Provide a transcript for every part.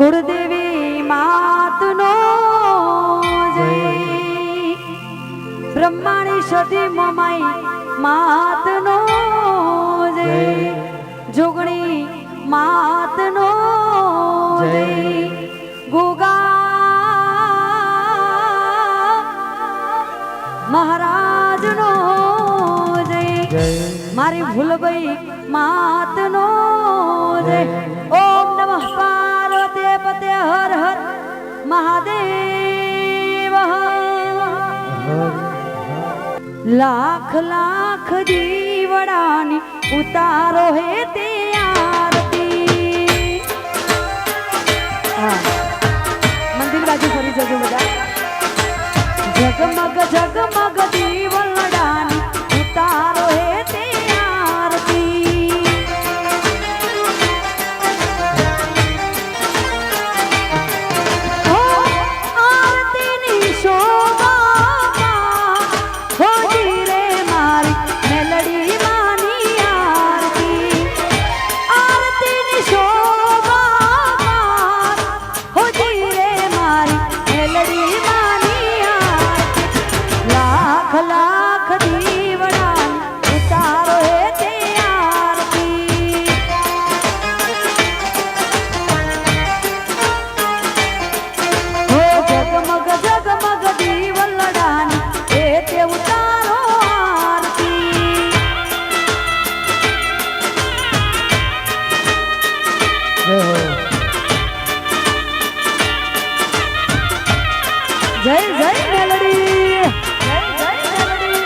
कुलदेवी मातनो जय ब्रह्माणी सती ममाई मातनो जय जोगणी मातनो जय गोगा महाराज नो जय मारी भूलबई मातनो जय ओम नमः पार्वती पते हर हर महादेव लाख लाख दीवडानी उतारो हे ते आरती मंदिर बाजू फरी जजो बधा जगमग जगमग दीवडानी उतारो हे ते आरती हो आरती नी शोभा हो धीरे मारी मेलडी मानी आरती आरती नी शोभा हो धीरे मारी मेलडी मानी लाख लाख दीवडानी उतारो हे ते आरती हो जगमग जगमग दीवडानी हे ते उतारो आरती जय जय मेलडी जय जय मेलडी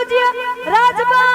પૂજ્ય રાજબા